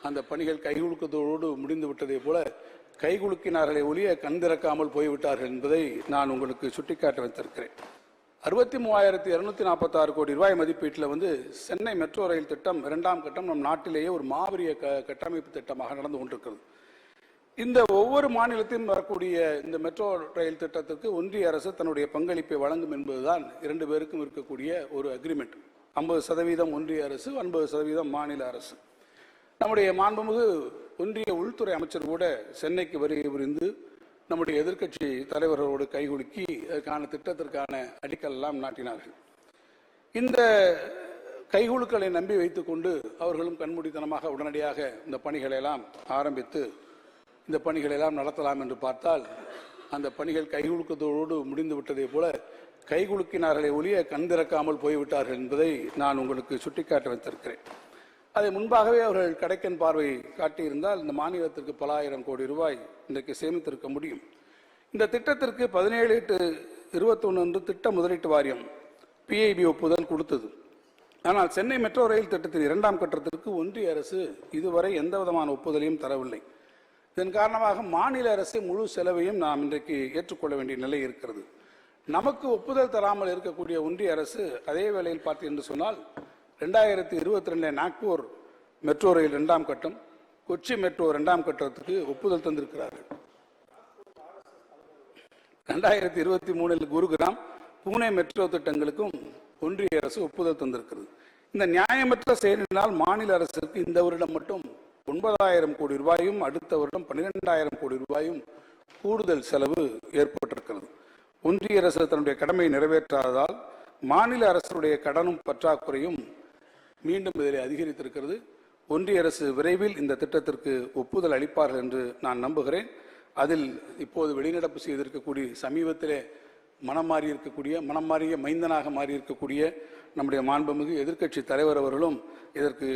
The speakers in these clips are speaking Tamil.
அந்த பணிகள் கைகுலுக்கத்தோடு முடிந்து விட்டதை போல கைகுலுக்கினார்களே ஒழிய கண் திறக்காமல் போய்விட்டார்கள் என்பதை நான் உங்களுக்கு சுட்டிக்காட்ட வைத்திருக்கிறேன். 63,246 கோடி ரூபாய் மதிப்பீட்டில் சென்னை மெட்ரோ ரயில் திட்டம் 2ஆம் கட்டம் நம் நாட்டிலேயே ஒரு மாபெரிய கட்டமைப்பு திட்டமாக நடந்து கொண்டிருக்கிறது. இந்த ஒவ்வொரு மாநிலத்திலும் வரக்கூடிய இந்த மெட்ரோ ரயில் திட்டத்திற்கு ஒன்றிய அரசு தன்னுடைய பங்களிப்பை வழங்கும் என்பதுதான் இரண்டு பேருக்கும் இருக்கக்கூடிய ஒரு அக்ரிமெண்ட். 50% ஒன்றிய அரசு, 50% மாநில அரசு. நம்முடைய மாண்புமிகு ஒன்றிய உள்துறை அமைச்சர் கூட சென்னைக்கு வருகை புரிந்து நம்முடைய எதிர்க்கட்சி தலைவர்களோடு கைகுலுக்கி அதற்கான திட்டத்திற்கான அடிக்கல் எல்லாம் நாட்டினார்கள். இந்த கைகுலுக்களை நம்பி வைத்துக்கொண்டு அவர்களும் கண்மூடித்தனமாக உடனடியாக இந்த பணிகளை எல்லாம் ஆரம்பித்து இந்த பணிகளை எல்லாம் நடத்தலாம் என்று பார்த்தால் அந்த பணிகள் கைகுலுக்கத்தோடு முடிந்து விட்டதை போல கைகுலுக்கினார்களே ஒழிய கண் திறக்காமல் போய்விட்டார்கள் என்பதை நான் உங்களுக்கு சுட்டிக்காட்ட வைத்திருக்கிறேன். அதை முன்பாகவே அவர்கள் கடைக்கன் பார்வை காட்டியிருந்தால் இந்த மாநிலத்திற்கு பல ஆயிரம் கோடி ரூபாய் இன்றைக்கு சேமித்திருக்க முடியும். இந்த திட்டத்திற்கு 17/8/21 திட்ட முதலீட்டு வாரியம் PIB ஒப்புதல் கொடுத்தது. ஆனால் சென்னை மெட்ரோ ரயில் திட்டத்தின் 2ஆம் கட்டத்திற்கு ஒன்றிய அரசு இதுவரை எந்த விதமான ஒப்புதலையும் தரவில்லை. இதன் காரணமாக மாநில அரசு முழு செலவையும் நாம் இன்றைக்கு ஏற்றுக்கொள்ள வேண்டிய நிலை இருக்கிறது. நமக்கு ஒப்புதல் தராமல் இருக்கக்கூடிய ஒன்றிய அரசு அதே வேளையில் பார்த்து என்று சொன்னால் 2022 நாக்பூர் மெட்ரோ ரயில் 2ஆம் கட்டம், கொச்சி மெட்ரோ 2ஆம் கட்டத்துக்கு ஒப்புதல் தந்திருக்கிறார்கள். 2023 குருகிராம், பூனே மெட்ரோ திட்டங்களுக்கும் ஒன்றிய அரசு ஒப்புதல் தந்திருக்கிறது. இந்த நியாயமற்ற செயலினால் மாநில அரசுக்கு இந்த வருடம் மட்டும் 9,000 கோடி ரூபாயும் அடுத்த வருடம் 12,000 கோடி ரூபாயும் கூடுதல் செலவு ஏற்பட்டிருக்கிறது. ஒன்றிய அரசு தன்னுடைய கடமையை நிறைவேற்றாததால் மாநில அரசுடைய கடனும் பற்றாக்குறையும் மீண்டும் இதில் அதிகரித்திருக்கிறது. ஒன்றிய அரசு விரைவில் இந்த திட்டத்திற்கு ஒப்புதல் அளிப்பார்கள் என்று நான் நம்புகிறேன். அதில் இப்போது வெளிநடப்பு செய்திருக்கக்கூடிய சமீபத்திலே மனம் மாறிய மைந்தனாக மாறியிருக்கக்கூடிய நம்முடைய மாண்புமிகு எதிர்க்கட்சி தலைவர் அவர்களும் இதற்கு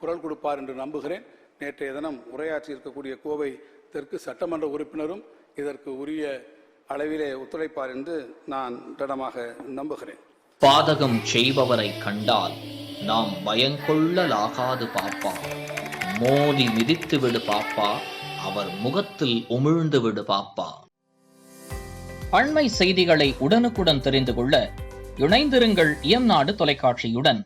குரல் கொடுப்பார் என்று நம்புகிறேன். நேற்றைய தினம் உரையாற்றி இருக்கக்கூடிய கோவை தெற்கு சட்டமன்ற உறுப்பினரும் இதற்கு உரிய அளவிலே ஒத்துழைப்பார் என்று நான் திடமாக நம்புகிறேன். பாதகம் செய்பவரை கண்டால் நாம் பயங்கொள்ளலாகாது பாப்பா, மோதி மிதித்து விடு பாப்பா, அவர் முகத்தில் உமிழ்ந்து விடு பாப்பா. அண்மை செய்திகளை உடனுக்குடன் தெரிந்து கொள்ள இணைந்திருங்கள் இயம்நாடு தொலைக்காட்சியுடன்.